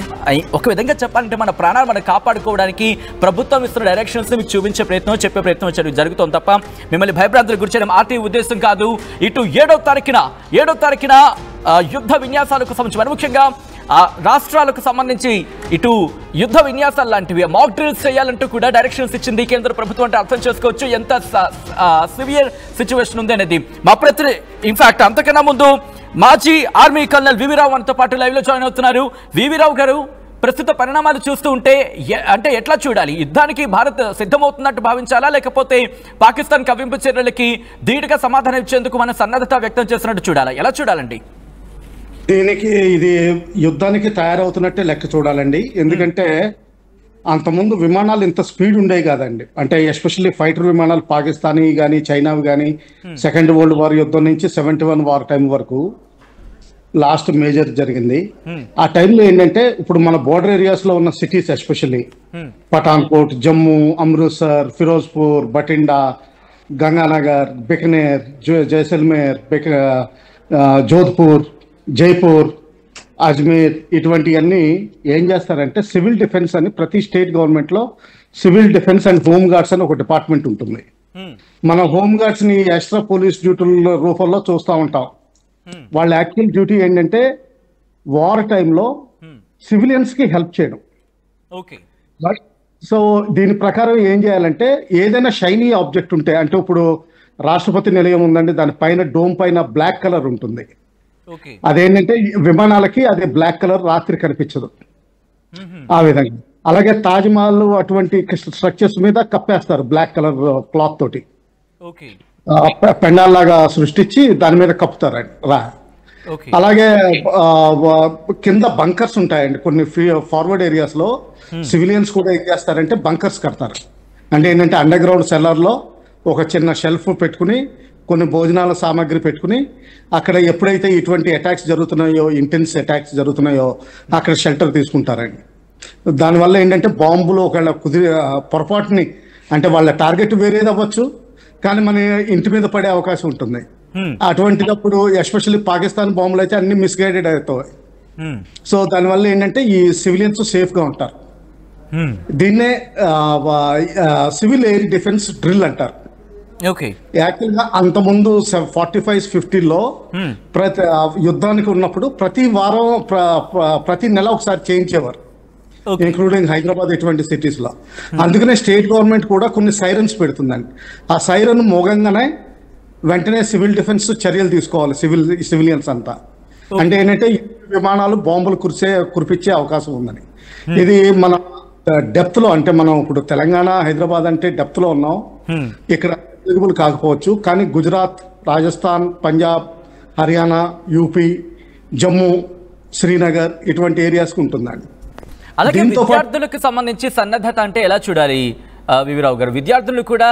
ఒక విధంగా చెప్పాలంటే మన ప్రాణాలు మనం కాపాడుకోవడానికి ప్రభుత్వం ఇస్తున్న డైరెక్షన్స్ మీకు చూపించే ప్రయత్నం, చెప్పే ప్రయత్నం జరుగుతుంది తప్ప మిమ్మల్ని భయభ్రాంతులకు గురి చేయడం ఆర్టీవీ ఉద్దేశం కాదు. ఇటు 7వ తారీఖున యుద్ధ విన్యాసాలకు సంబంధించి మరి ముఖ్యంగా రాష్ట్రాలకు సంబంధించి ఇటు యుద్ధ విన్యాసాలు లాంటివి మాక్ డ్రిల్స్ చేయాలంటూ కూడా డైరెక్షన్స్ ఇచ్చింది కేంద్ర ప్రభుత్వం. అంటే అర్థం చేసుకోవచ్చు ఎంత సివియర్ సిచ్యువేషన్ ఉంది అనేది. మా ప్రతి ఇన్ఫాక్ట్ అంతకన్నా ముందు మాజీ ఆర్మీ కల్నల్ వివి రావు మనతో పాటు లైవ్ లో జాయిన్ అవుతున్నారు. వివి రావు గారు, ప్రస్తుత పరిణామాలు చూస్తూ ఉంటే అంటే ఎట్లా చూడాలి? యుద్ధానికి భారత్ సిద్ధమవుతున్నట్టు భావించాలా, లేకపోతే పాకిస్తాన్ కవ్వింపు చర్యలకి ధీటుగా సమాధానం ఇచ్చేందుకు మన సన్నద్ధత వ్యక్తం చేస్తున్నట్టు చూడాలా? ఎలా చూడాలండి? దీనికి ఇది యుద్ధానికి తయారవుతున్నట్టే లెక్క చూడాలండి. ఎందుకంటే అంతకుముందు విమానాలు ఇంత స్పీడ్ ఉండేవి కాదండి. అంటే ఎస్పెషల్లీ ఫైటర్ విమానాలు పాకిస్తానీ కానీ చైనావి కానీ సెకండ్ వరల్డ్ వార్ యుద్ధం నుంచి 71 వార్ టైం వరకు లాస్ట్ మేజర్ జరిగింది. ఆ టైంలో ఏంటంటే ఇప్పుడు మన బోర్డర్ ఏరియాస్ లో ఉన్న సిటీస్ ఎస్పెషల్లీ పఠాన్కోట్, జమ్మూ, అమృత్సర్, ఫిరోజ్పూర్, బటిండా, గంగానగర్, బికనేర్, జైసల్మేర్, జోధ్పూర్, జైపూర్, అజ్మీర్, ఇటువంటివన్నీ ఏం చేస్తారంటే సివిల్ డిఫెన్స్ అని ప్రతి స్టేట్ గవర్నమెంట్ లో civil defence and home guards అని ఒక డిపార్ట్మెంట్ ఉంటుంది. మన హోమ్ గార్డ్స్ ని ఎక్స్ట్రా పోలీస్ డ్యూటీల రూపంలో చూస్తూ ఉంటాం. వాళ్ళ యాక్చువల్ డ్యూటీ ఏంటంటే వార్ టైంలో సివిలియన్స్ కి హెల్ప్ చేయడం. సో దీని ప్రకారం ఏం చేయాలంటే ఏదైనా షైనీ ఆబ్జెక్ట్ ఉంటే, అంటే ఇప్పుడు రాష్ట్రపతి నిలయం ఉందండి, దాని పైన డోమ్ పైన బ్లాక్ కలర్ ఉంటుంది. అదేంటంటే విమానాలకి అదే బ్లాక్ కలర్ రాత్రి కనిపించదు ఆ విధంగా. అలాగే తాజ్ మహల్ అటువంటి స్ట్రక్చర్స్ మీద కప్పేస్తారు బ్లాక్ కలర్ క్లాత్ తోటి, పెండాల్లాగా సృష్టించి దాని మీద కప్పుతారండి రా. అలాగే కింద బంకర్స్ ఉంటాయండి కొన్ని ఫార్వర్డ్ ఏరియాస్ లో. సివిలియన్స్ కూడా ఏం చేస్తారంటే బంకర్స్ కడతారు. అంటే ఏంటంటే అండర్ గ్రౌండ్ సెల్లర్ లో ఒక చిన్న షెల్ఫ్ పెట్టుకుని కొన్ని భోజనాల సామాగ్రి పెట్టుకుని అక్కడ ఎప్పుడైతే ఇటువంటి అటాక్స్ జరుగుతున్నాయో, ఇంటెన్స్ అటాక్స్ జరుగుతున్నాయో అక్కడ షెల్టర్ తీసుకుంటారండి. దానివల్ల ఏంటంటే బాంబులు ఒకవేళ పొరపాటుని, అంటే వాళ్ళ టార్గెట్ వేరేది అవ్వచ్చు, కానీ మన ఇంటి మీద పడే అవకాశం ఉంటుంది. అటువంటిదప్పుడు ఎస్పెషల్లీ పాకిస్తాన్ బాంబులు అయితే అన్ని మిస్గైడెడ్ అవుతాయి. సో దానివల్ల ఏంటంటే ఈ సివిలియన్స్ సేఫ్ గా ఉంటారు. దీన్నే సివిల్ ఎయిర్ డిఫెన్స్ డ్రిల్ అంటారు. యాక్చువల్ గా అంతకుముందు 45-50లో ప్రతి యుద్ధానికి ఉన్నప్పుడు ప్రతి వారం ప్రతి నెల ఒకసారి చేయించేవారు, ఇంక్లూడింగ్ హైదరాబాద్ ఇటువంటి సిటీస్ లో. అందుకనే స్టేట్ గవర్నమెంట్ కూడా కొన్ని సైరన్స్ పెడుతుందండి. ఆ సైరన్ మోగంగానే వెంటనే సివిల్ డిఫెన్స్ చర్యలు తీసుకోవాలి సివిలియన్స్ అంతా. అంటే ఏంటంటే విమానాలు బాంబులు కురిపించే అవకాశం ఉందని. ఇది మన డెప్త్ లో, అంటే మనం ఇప్పుడు తెలంగాణ హైదరాబాద్ అంటే డెప్త్ లో ఉన్నాం, ఇక్కడ ఎలిజిబుల్ కాకపోవచ్చు. కానీ గుజరాత్, రాజస్థాన్, పంజాబ్, హర్యానా, యూపీ, జమ్మూ, శ్రీనగర్ ఇటువంటి ఏరియాస్ కు ఉంటుందండి. అలాగే విద్యార్థులకు సంబంధించి సన్నద్ధత అంటే ఎలా చూడాలి వివిరావు గారు? విద్యార్థులు కూడా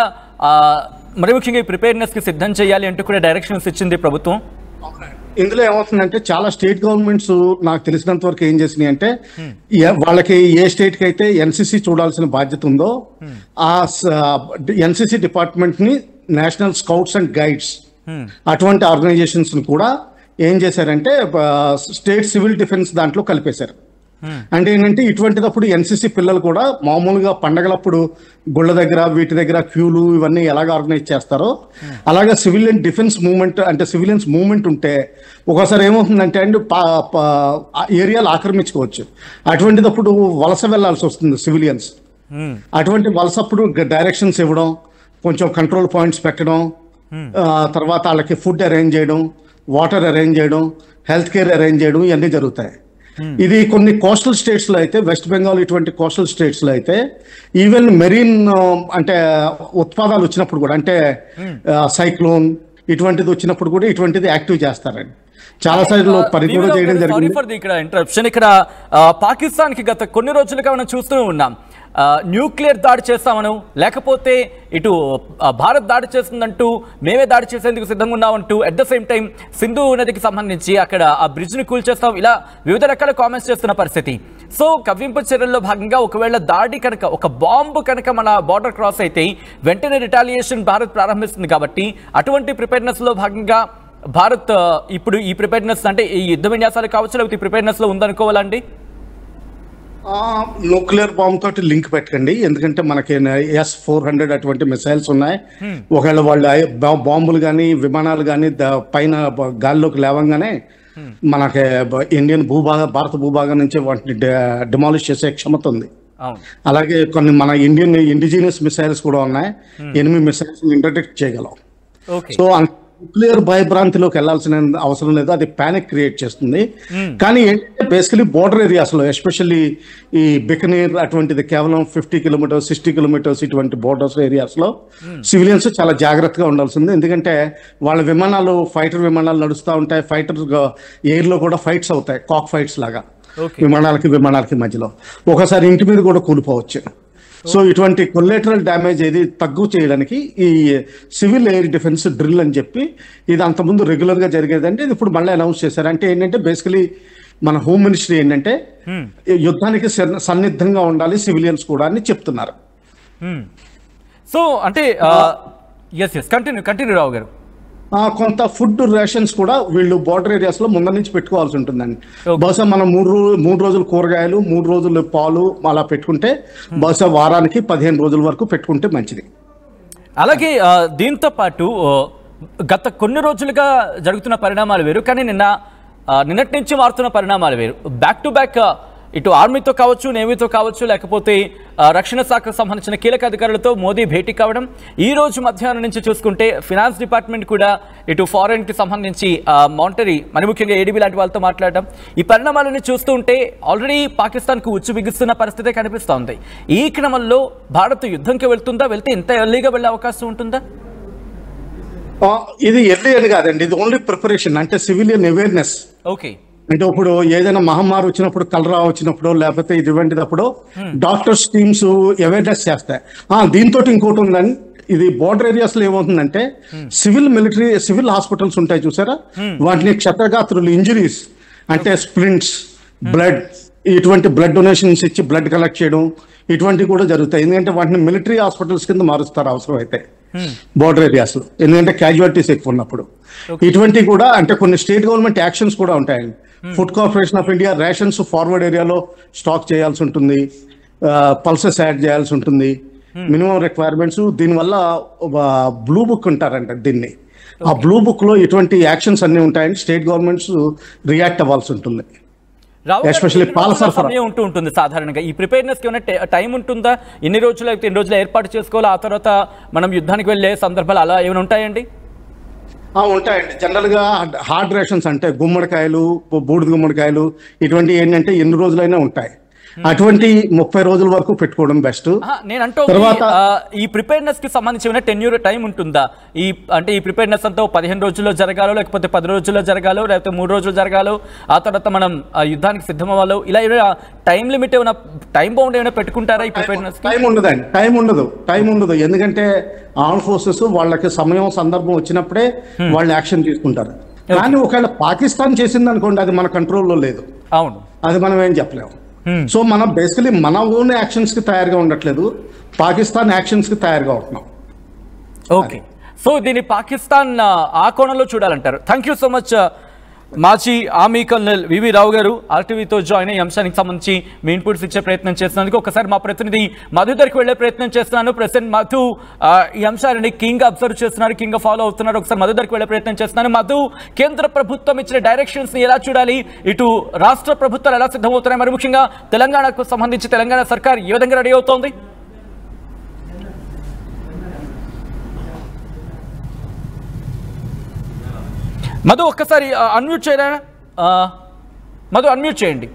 మరి ముఖ్యంగా ఈ ప్రిపేర్నెస్ కి సిద్ధం చేయాలి అంటూ కూడా డైరెక్షన్స్ ఇచ్చింది ప్రభుత్వం. ఇందులో ఏమవుతుందంటే చాలా స్టేట్ గవర్నమెంట్స్ నాకు తెలిసినంత వరకు ఏం చేసినాయి అంటే, వాళ్ళకి ఏ స్టేట్ కి అయితే ఎన్సిసి చూడాల్సిన బాధ్యత ఉందో ఆ ఎన్సిసి డిపార్ట్మెంట్ ని నేషనల్ స్కౌట్స్ అండ్ గైడ్స్ అటువంటి ఆర్గనైజేషన్స్ కూడా ఏం చేశారంటే స్టేట్ సివిల్ డిఫెన్స్ దాంట్లో కలిపేశారు. అంటే ఏంటంటే ఇటువంటిదప్పుడు ఎన్సిసి పిల్లలు కూడా మామూలుగా పండగలప్పుడు గుళ్ళ దగ్గర వీటి దగ్గర క్యూలు ఇవన్నీ ఎలాగ ఆర్గనైజ్ చేస్తారో అలాగే సివిలియన్ డిఫెన్స్ మూవ్మెంట్, అంటే సివిలియన్స్ మూవ్మెంట్ ఉంటే ఒకసారి ఏమవుతుందంటే అండి ఏరియాలు ఆక్రమించుకోవచ్చు. అటువంటిదప్పుడు వలస వెళ్లాల్సి వస్తుంది సివిలియన్స్. అటువంటి వలసప్పుడు డైరెక్షన్స్ ఇవ్వడం, కొంచెం కంట్రోల్ పాయింట్స్ పెట్టడం, తర్వాత వాళ్ళకి ఫుడ్ అరేంజ్ చేయడం, వాటర్ అరేంజ్ చేయడం, హెల్త్ కేర్ అరేంజ్ చేయడం ఇవన్నీ జరుగుతాయి. ఇది కొన్ని కోస్టల్ స్టేట్స్ లో అయితే, వెస్ట్ బెంగాల్ ఇటువంటి కోస్టల్ స్టేట్స్ లో అయితే ఈవెన్ మెరీన్ అంటే ఉత్పాదాలు వచ్చినప్పుడు కూడా, అంటే సైక్లోన్ ఇటువంటిది వచ్చినప్పుడు కూడా ఇటువంటిది యాక్టివ్ చేస్తారండి. చాలా సార్లు పరిగణ చేయడం జరిగింది. ఇక్కడ ఇంటరప్షన్, ఇక్కడ పాకిస్తాన్ కి గత కొన్ని రోజులుగా మనం చూస్తూ ఉన్నాం న్యూక్లియర్ దాడి చేస్తామను, లేకపోతే ఇటు భారత్ దాడి చేస్తుందంటూ మేమే దాడి చేసేందుకు సిద్ధంగా ఉన్నామంటూ, at the same time Sindhu నదికి సంబంధించి అక్కడ ఆ బ్రిడ్జ్ ని కూల్చేస్తాం, ఇలా వివిధ రకాల కామెంట్స్ చేస్తున్న పరిస్థితి. సో కవ్వింపు చర్యల్లో భాగంగా ఒకవేళ దాడి కనుక, ఒక బాంబు కనుక మన బార్డర్ క్రాస్ అయితే వెంటనే రిటాలియేషన్ భారత్ ప్రారంభిస్తుంది. కాబట్టి అటువంటి ప్రిపేర్నెస్ లో భాగంగా భారత్ ఇప్పుడు ఈ ప్రిపేర్నెస్ అంటే ఈ యుద్ధ విన్యాసాలు కావచ్చు, లేకపోతే ఈ ప్రిపేర్నెస్ లో ఉందనుకోవాలండి. న్యూక్లియర్ బాంబ్ తోటి లింక్ పెట్టకండి, ఎందుకంటే మనకి S-400 అటువంటి మిసైల్స్ ఉన్నాయి. ఒకవేళ వాళ్ళు బాంబులు కానీ విమానాలు కానీ పైన గాల్లోకి లేవంగానే మనకి భారత భూభాగం నుంచి వాటిని డిమాలిష్ చేసే క్షమత ఉంది. అలాగే కొన్ని మన ఇండిజినియస్ మిసైల్స్ కూడా ఉన్నాయి, ఎనిమి మిసైల్స్ ఇంటర్డిక్ట్ చేయగలం. సో న్యూక్లియర్ భయభ్రాంతిలోకి వెళ్లాల్సిన అవసరం లేదు, అది ప్యానిక్ క్రియేట్ చేస్తుంది. కానీ ఏంటంటే బేసికలీ బోర్డర్ ఏరియాస్ లో, ఎస్పెషల్లీ ఈ బికనీర్ అటువంటిది కేవలం 50 కిలోమీటర్స్ 60 కిలోమీటర్స్ ఇటువంటి బోర్డర్స్ ఏరియాస్ లో సివిలియన్స్ చాలా జాగ్రత్తగా ఉండాల్సింది. ఎందుకంటే వాళ్ళ విమానాలు, ఫైటర్ విమానాలు నడుస్తూ ఉంటాయి, ఫైటర్ ఎయిర్ లో కూడా ఫైట్స్ అవుతాయి, కాక్ ఫైట్స్ లాగా విమానాలకి మధ్యలో. ఒకసారి ఇంటి మీద కూడా కూలిపోవచ్చు. సో ఇటువంటి కొలేటరల్ డ్యామేజ్ ఏది తగ్గు చేయడానికి ఈ సివిల్ ఎయిర్ డిఫెన్స్ డ్రిల్ అని చెప్పి ఇది అంతకుముందు రెగ్యులర్ గా జరిగేదంటే ఇది ఇప్పుడు మళ్ళీ అనౌన్స్ చేశారు. అంటే ఏంటంటే బేసికలీ మన హోమ్ మినిస్ట్రీ ఏంటంటే యుద్ధానికి సన్నిద్ధంగా ఉండాలి సివిలియన్స్ కూడా అని చెప్తున్నారు. సో అంటే కంటిన్యూ రావు గారు. కొంత ఫుడ్ రేషన్స్ కూడా వీళ్ళు బోర్డర్ ఏరియాస్ లో ముందు నుంచి పెట్టుకోవాల్సి ఉంటుందండి. బహుశా మనం 3 రోజులు కూరగాయలు, 3 రోజులు పాలు అలా పెట్టుకుంటే బహుశా వారానికి 15 రోజుల వరకు పెట్టుకుంటే మంచిది. అలాగే దీంతో పాటు గత కొన్ని రోజులుగా జరుగుతున్న పరిణామాలు వేరు, కానీ నిన్నటి నుంచి మారుతున్న పరిణామాలు వేరు. బ్యాక్ టు బ్యాక్ ఇటు ఆర్మీతో కావచ్చు, నేవీతో కావచ్చు, లేకపోతే రక్షణ శాఖకు సంబంధించిన కీలక అధికారులతో మోదీ భేటీ కావడం. ఈ రోజు మధ్యాహ్నం నుంచి చూసుకుంటే ఫినాన్స్ డిపార్ట్మెంట్ కూడా ఇటు ఫారెన్ కి సంబంధించి మానిటరీ, మరి ముఖ్యంగా ఏడీబీ లాంటి వాళ్ళతో మాట్లాడడం. ఈ పరిణామాలను చూస్తూ ఉంటే ఆల్రెడీ పాకిస్తాన్ కు ఉచ్చు బిగిస్తున్న పరిస్థితి కనిపిస్తోంది. ఈ క్రమంలో భారత్ యుద్ధంకి వెళ్తుందా, వెళ్తే ఇంత ఎర్లీగా వెళ్లే అవకాశం ఉంటుందా? ఇది ఎర్లీ అని కాదండి, ఇది ఓన్లీ ప్రిపరేషన్, అంటే సివిలియన్ అవేర్నెస్. ఓకే, అంటే ఇప్పుడు ఏదైనా మహమ్మారి వచ్చినప్పుడు, కలరా వచ్చినప్పుడు, లేకపోతే ఇటువంటిదప్పుడు డాక్టర్స్ టీమ్స్ అవేర్నెస్ చేస్తాయి. దీంతో ఇంకోటి ఉందని, ఇది బోర్డర్ ఏరియాస్ లో ఏమవుతుందంటే సివిల్ హాస్పిటల్స్ ఉంటాయి చూసారా, వాటిని క్షతగాత్రులు, ఇంజరీస్ అంటే స్ప్లింట్స్, బ్లడ్, ఇటువంటి బ్లడ్ డొనేషన్స్ ఇచ్చి బ్లడ్ కలెక్ట్ చేయడం ఇటువంటివి కూడా జరుగుతాయి. ఎందుకంటే వాటిని మిలిటరీ హాస్పిటల్స్ కింద మారుస్తారు అవసరం అయితే. బోర్డర్ ఏరియాస్ లో, ఎందుకంటే క్యాజువాలిటీస్ ఎక్కువ ఉన్నప్పుడు. ఇటువంటి కూడా అంటే కొన్ని స్టేట్ గవర్నమెంట్ యాక్షన్స్ కూడా ఉంటాయండి. Food corporation of India rations forward ఏరియాలో స్టాక్ చేయాల్సి ఉంటుంది, పల్సెస్ యాడ్ చేయాల్సి ఉంటుంది, మినిమం రిక్వైర్మెంట్స్. దీనివల్ల బ్లూ బుక్ ఉంటారంట దీన్ని. ఆ బ్లూ బుక్ లో ఇటువంటి యాక్షన్స్ అన్ని ఉంటాయని స్టేట్ గవర్నమెంట్స్ రియాక్ట్ అవ్వాల్సి ఉంటుంది. ఎస్పెషల్లీ పాల సరఫరా ఉంటుంది. సాధారణంగా ఈ ప్రిపేర్నెస్ కి ఏమైనా టైం ఉంటుందా? ఎన్ని రోజులు అయితే ఎన్ని రోజులు ఏర్పాటు చేసుకోవాలి, ఆ తర్వాత మనం యుద్ధానికి వెళ్ళే సందర్భాలు అలా ఏమైనా ఉంటాయండి? ఉంటాయండి. జనరల్ గా హార్డ్ రేషన్స్ అంటే గుమ్మడికాయలు, బూడిద గుమ్మడికాయలు ఇటువంటి ఏంటంటే ఎన్ని రోజులైనా ఉంటాయి. అటువంటి 30 రోజుల వరకు పెట్టుకోవడం బెస్ట్. నేను అంటూ ఈ ప్రిపేర్నెస్ కి సంబంధించిన టెన్యూర్ టైం ఉంటుందా? అంటే ఈ ప్రిపేర్నెస్ అంతా 15 రోజుల్లో జరగాలో, లేకపోతే 10 రోజుల్లో జరగాలో, లేకపోతే 3 రోజులు జరగాలో, ఆ తర్వాత మనం యుద్ధానికి సిద్ధం అవ్వాలో, ఇలా ఏమైనా టైం లిమిట్ ఏమైనా టైం బౌండ్ ఏమైనా పెట్టుకుంటారా ఈ ప్రిపేర్నెస్? టైం ఉండదండి, టైం ఉండదు. ఎందుకంటే ఆర్మ్ ఫోర్సెస్ వాళ్ళకి సమయం సందర్భం వచ్చినప్పుడే వాళ్ళు యాక్షన్ తీసుకుంటారు. కానీ ఒకవేళ పాకిస్తాన్ చేసింది అనుకోండి, అది మన కంట్రోల్లో లేదు. అవును, అది మనం ఏం చెప్పలేము. సో మనం బేసికలీ మన ఓన్ యాక్షన్స్ కి తయారుగా ఉండట్లేదు, పాకిస్తాన్ యాక్షన్స్ కి తయారుగా ఉంటున్నాం. ఓకే, సో దీన్ని పాకిస్తాన్ ఆ కోణంలో చూడాలంటారు. థ్యాంక్ యూ సో మచ్ మాజీ ఆర్మీ కల్నల్ వివి రావు గారు ఆర్టీవీతో జాయిన్ అయ్యి అంశానికి సంబంధించి మీ ఇన్పుట్స్ ఇచ్చే ప్రయత్నం చేస్తున్నందుకు. ఒకసారి మా ప్రతినిధి మధు దగ్గరికి వెళ్లే ప్రయత్నం చేస్తున్నాను. ప్రెసిడెంట్ మధు ఈ అంశాలని కింగ్ అబ్జర్వ్ చేస్తున్నారు, కింగ్ ఫాలో అవుతున్నారు. ఒకసారి మధు దగ్గరికి వెళ్లే ప్రయత్నం చేస్తున్నాను. మధు, కేంద్ర ప్రభుత్వం ఇచ్చిన డైరెక్షన్స్ ని ఎలా చూడాలి? ఇటు రాష్ట్ర ప్రభుత్వాలు ఎలా సిద్ధమవుతున్నాయి? మరి ముఖ్యంగా తెలంగాణకు సంబంధించి తెలంగాణ సర్కార్ ఏ విధంగా రెడీ అవుతోంది? మధు ఒక్కసారి అన్మ్యూట్ చేయరా? మధు అన్మ్యూట్ చేయండి.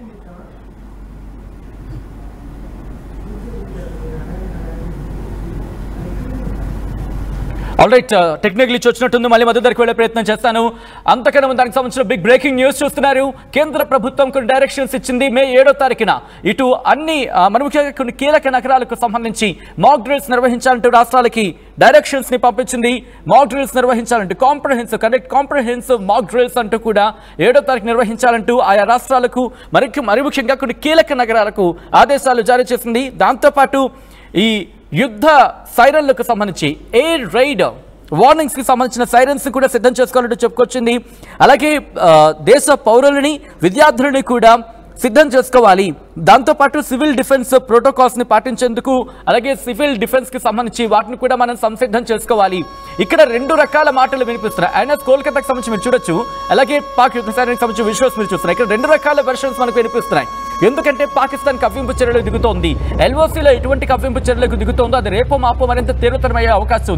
ఆల్రైట్, టెక్నికల్ ఇచ్చి వచ్చినట్టుంది. మళ్ళీ మధు దగ్గరికి వెళ్ళే ప్రయత్నం చేస్తాను. అంతకన్నా దానికి సంబంధించిన బిగ్ బ్రేకింగ్ న్యూస్ చూస్తున్నారు. కేంద్ర ప్రభుత్వం కొన్ని డైరెక్షన్స్ ఇచ్చింది మే 7వ తారీఖున. ఇటు అన్ని మన ముఖ్యంగా కొన్ని కీలక నగరాలకు సంబంధించి మాక్ డ్రిల్స్ నిర్వహించాలంటూ రాష్ట్రాలకి డైరెక్షన్స్ ని పంపించింది. మాక్ డ్రిల్స్ నిర్వహించాలంటూ కాంప్రహెన్సివ్ మాక్ డ్రిల్స్ అంటూ కూడా 7వ తారీఖు నిర్వహించాలంటూ ఆయా రాష్ట్రాలకు మరి ముఖ్యంగా కొన్ని కీలక నగరాలకు ఆదేశాలు జారీ చేసింది. దాంతోపాటు ఈ యుద్ధ సైరన్లకు సంబంధించి ఎయిర్ రైడ్ వార్నింగ్స్ కి సంబంధించిన సైరన్స్ కూడా సిద్ధం చేసుకోవాలంటూ చెప్పుకొచ్చింది. అలాగే దేశ పౌరులని, విద్యార్థులని కూడా సిద్ధం చేసుకోవాలి. దాంతోపాటు సివిల్ డిఫెన్స్ ప్రోటోకాల్స్ ని పాటించేందుకు, అలాగే సివిల్ డిఫెన్స్ కి సంబంధించి వాటిని కూడా మనం సంసిద్ధం చేసుకోవాలి. ఇక్కడ 2 రకాల మాటలు వినిపిస్తున్నాయి. అయినా కోల్కతాకు సంబంధించి మీరు చూడొచ్చు, అలాగే పాక్ యుద్ధ సైన్యానికి సంబంధించి విజువల్స్ మీరు చూస్తున్నారు. ఇక్కడ 2 రకాల వెర్షన్స్ మనకు వినిపిస్తున్నాయి. ఎందుకంటే పాకిస్తాన్ కవ్వింపు చర్యలకు దిగుతోంది. ఎల్ఓసీలో ఎటువంటి కవ్వింపు చర్యలకు దిగుతోందో అది రేపో మాపో మరింత తీవ్రతరమయ్యే అవకాశం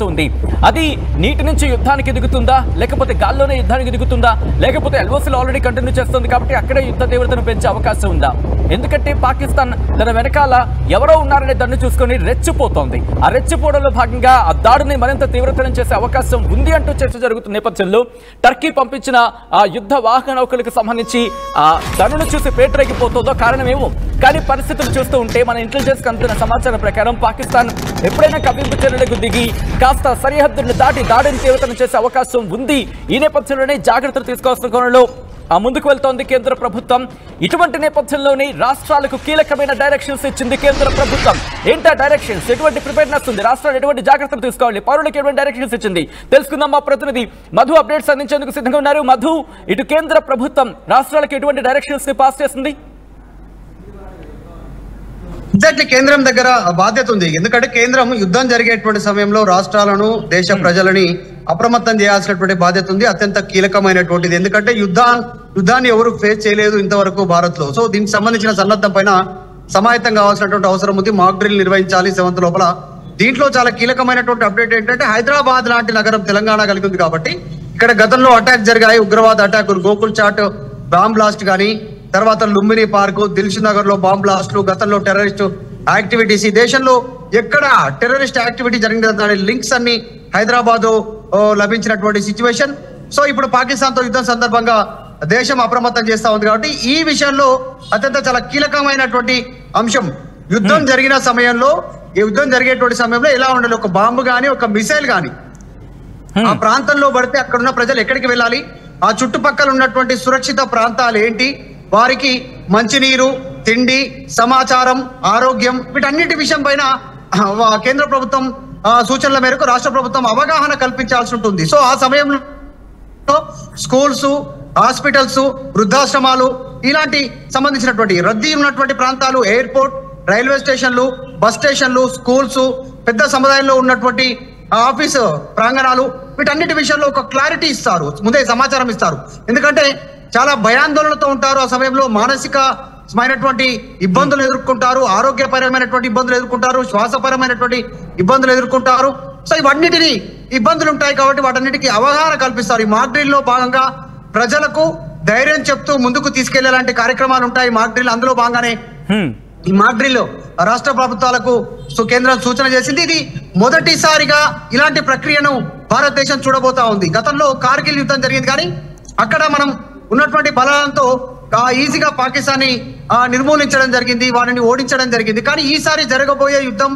ఉంది. అది నీటి నుంచి యుద్ధానికి దిగుతుందా, లేకపోతే గాల్లోనే యుద్ధానికి దిగుతుందా, లేకపోతే ఎల్ఓసీలో ఆల్రెడీ కంటిన్యూ చేస్తుంది కాబట్టి అక్కడే యుద్ధ తీవ్రతను పెంచే అవకాశం ఉందా? ఎందుకంటే పాకిస్తాన్ తన వెనకాల ఎవరో ఉన్నారనే దాన్ని చూసుకొని రెచ్చిపోతోంది. ఆ రెచ్చిపోవడంలో భాగంగా ఆ దాడిని మరింత తీవ్రతరం చేసే అవకాశం ఉంది అంటూ చర్చ జరుగుతున్న నేపథ్యంలో టర్కీ పంపించిన ఆ యుద్ధ వాహన నౌకలకు సంబంధించి ఆ దాడును చూసి పేటరేగిపోతుందో కారణమేమో. కానీ పరిస్థితులు చూస్తూ ఉంటే మన ఇంటెలిజెన్స్ అందుతున్న సమాచారం ప్రకారం పాకిస్తాన్ ఎప్పుడైనా కవ్వింపు చర్యలకు దిగి కాస్త సరిహద్దును దాటి దాడిని తీవ్రతరం చేసే అవకాశం ఉంది. ఈ నేపథ్యంలోనే జాగ్రత్తలు తీసుకోవాల్సిన కోణంలో ముందుకు వెళ్తోంది కేంద్ర ప్రభుత్వం. ఇటువంటి నేపథ్యంలోనే రాష్ట్రాలకు కీలకమైన డైరెక్షన్స్ ఇచ్చింది కేంద్ర ప్రభుత్వం. ఏంటా డైరెక్షన్స్? ఎటువంటి ప్రిపేర్నెస్ ఉంది? రాష్ట్రాలు ఎటువంటి జాగ్రత్తలు తీసుకోవాలి? పౌరులకు ఎటువంటి డైరెక్షన్స్ ఇచ్చింది? తెలుసుకుందాం. మా ప్రతినిధి మధు అప్డేట్స్ అందించేందుకు సిద్ధంగా ఉన్నారు. మధు, ఇటు కేంద్ర ప్రభుత్వం రాష్ట్రాలకు ఎటువంటి డైరెక్షన్స్ ని పాస్ చేస్తుంది? ఎగ్జాక్ట్లీ, కేంద్రం దగ్గర బాధ్యత ఉంది. ఎందుకంటే కేంద్రం యుద్ధం జరిగేటువంటి సమయంలో రాష్ట్రాలను, దేశ ప్రజలని అప్రమత్తం చేయాల్సినటువంటి బాధ్యత ఉంది. అత్యంత కీలకమైనటువంటిది. ఎందుకంటే యుద్ధాన్ని ఎవరు ఫేస్ చేయలేదు ఇంతవరకు భారత్ లో. సో దీనికి సంబంధించిన సన్నద్ధం పైన సమాయత్తం కావాల్సినటువంటి అవసరం ఉంది. మాక్ డ్రిల్ నిర్వహించాలి 7th లోపల. దీంట్లో చాలా కీలకమైనటువంటి అప్డేట్ ఏంటంటే హైదరాబాద్ లాంటి నగరం తెలంగాణ కలిగి ఉంది కాబట్టి ఇక్కడ గతంలో అటాక్ జరిగాయి, ఉగ్రవాద అటాకులు, గోకుల్ చాట్ బాంబ్ బ్లాస్ట్ కానీ, తర్వాత లుంబిని పార్క్, దిల్సుఖ్ నగర్ లో బాంబ్ బ్లాస్ట్లు, గతంలో టెర్రరిస్ట్ యాక్టివిటీస్, ఈ దేశంలో ఎక్కడ టెర్రరిస్ట్ యాక్టివిటీ జరిగిన దాని లింక్స్ అన్ని హైదరాబాద్ లభించినటువంటి సిచ్యువేషన్. సో ఇప్పుడు పాకిస్తాన్ తో యుద్ధం సందర్భంగా దేశం అప్రమత్తం చేస్తా ఉంది కాబట్టి ఈ విషయంలో అత్యంత చాలా కీలకమైనటువంటి అంశం. యుద్ధం జరిగిన సమయంలో, ఈ యుద్ధం జరిగేటువంటి సమయంలో ఎలా ఉండాలి? ఒక బాంబు గాని, ఒక మిసైల్ గాని ఆ ప్రాంతంలో పడితే అక్కడున్న ప్రజలు ఎక్కడికి వెళ్ళాలి? ఆ చుట్టుపక్కల ఉన్నటువంటి సురక్షిత ప్రాంతాలు ఏంటి? వారికి మంచినీరు, తిండి, సమాచారం, ఆరోగ్యం, వీటన్నిటి విషయం పైన కేంద్ర ప్రభుత్వం సూచనల మేరకు రాష్ట్ర ప్రభుత్వం అవగాహన కల్పించాల్సి ఉంటుంది. సో ఆ సమయంలో స్కూల్స్, హాస్పిటల్స్, వృద్ధాశ్రమాలు ఇలాంటి సంబంధించినటువంటి రద్దీ ఉన్నటువంటి ప్రాంతాలు, ఎయిర్పోర్ట్, రైల్వే స్టేషన్లు, బస్ స్టేషన్లు, స్కూల్స్, పెద్ద సముదాయంలో ఉన్నటువంటి ఆఫీసు ప్రాంగణాలు, వీటన్నిటి విషయంలో ఒక క్లారిటీ ఇస్తారు, ముందే సమాచారం ఇస్తారు. ఎందుకంటే చాలా భయాందోళనతో ఉంటారు. ఆ సమయంలో మానసికమైనటువంటి ఇబ్బందులు ఎదుర్కొంటారు, ఆరోగ్యపరమైనటువంటి ఇబ్బందులు ఎదుర్కొంటారు, శ్వాసపరమైనటువంటి ఇబ్బందులు ఎదుర్కొంటారు. సో ఇవన్నిటిని ఇబ్బందులు ఉంటాయి కాబట్టి వాటన్నిటికీ అవగాహన కల్పిస్తారు. ఈ మాక్ డ్రిల్ లో భాగంగా ప్రజలకు ధైర్యం చెప్తూ ముందుకు తీసుకెళ్లేలాంటి కార్యక్రమాలు ఉంటాయి మాక్ డ్రిల్. అందులో భాగంగానే ఈ మాక్ డ్రిల్ రాష్ట్ర ప్రభుత్వాలకు కేంద్రం సూచన చేసింది. ఇది మొదటిసారిగా ఇలాంటి ప్రక్రియను భారతదేశం చూడబోతా ఉంది. గతంలో కార్గిల్ యుద్ధం జరిగింది, కానీ అక్కడ మనం ఉన్నటువంటి బలాలతో ఈజీగా పాకిస్తాన్ నిర్మూలించడం జరిగింది, వారిని ఓడించడం జరిగింది. కానీ ఈసారి జరగబోయే యుద్ధం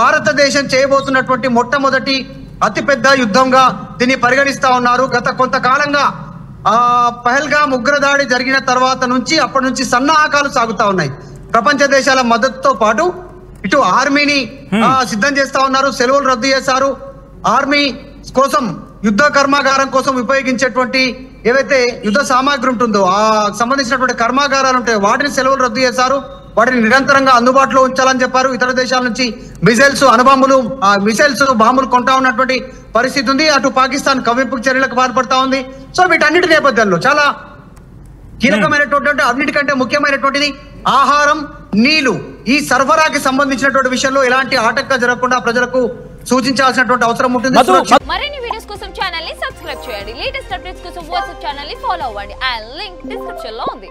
భారతదేశం చేయబోతున్నటువంటి మొట్టమొదటి అతిపెద్ద యుద్ధంగా దీన్ని పరిగణిస్తా ఉన్నారు. గత కొంతకాలంగా పహల్గామ్ ఉగ్రదాడి జరిగిన తర్వాత నుంచి అప్పటి నుంచి సన్నాహకాలు సాగుతా ఉన్నాయి. ప్రపంచ దేశాల మద్దతుతో పాటు ఇటు ఆర్మీని సిద్ధం చేస్తా ఉన్నారు, సెలవులు రద్దు చేశారు. ఆర్మీ కోసం యుద్ధ కర్మాగారం కోసం ఉపయోగించేటువంటి ఏవైతే యుద్ధ సామాగ్రి ఉంటుందో ఆ సంబంధించినటువంటి కర్మాగారాలు ఉంటాయో వాటిని సెలవులు రద్దు చేశారు. వాటిని నిరంతరంగా అందుబాటులో ఉంచాలని చెప్పారు. ఇతర దేశాల నుంచి మిసైల్స్, అణుబాంబులు, బాంబులు కొంటా ఉన్నటువంటి పరిస్థితి ఉంది. అటు పాకిస్తాన్ కవ్వింపు చర్యలకు పాల్పడతా ఉంది. సో వీటన్నిటి నేపథ్యంలో చాలా కీలకమైనటువంటి, అన్నిటికంటే ముఖ్యమైనటువంటిది ఆహారం, నీళ్లు, ఈ సరఫరాకి సంబంధించినటువంటి విషయంలో ఎలాంటి ఆటంకం జరగకుండా ప్రజలకు సూచించాల్సినటువంటి అవసరం ఉంటుంది. మరిన్ని వీడియోస్ కోసం ఛానల్ ని సబ్స్క్రైబ్ చేయండి. లేటెస్ట్ అప్డేట్స్ కోసం వాట్సాప్ ఛానల్ ని ఫాలో అవ్వండి. ఆ లింక్ డిస్క్రిప్షన్ లో ఉంది.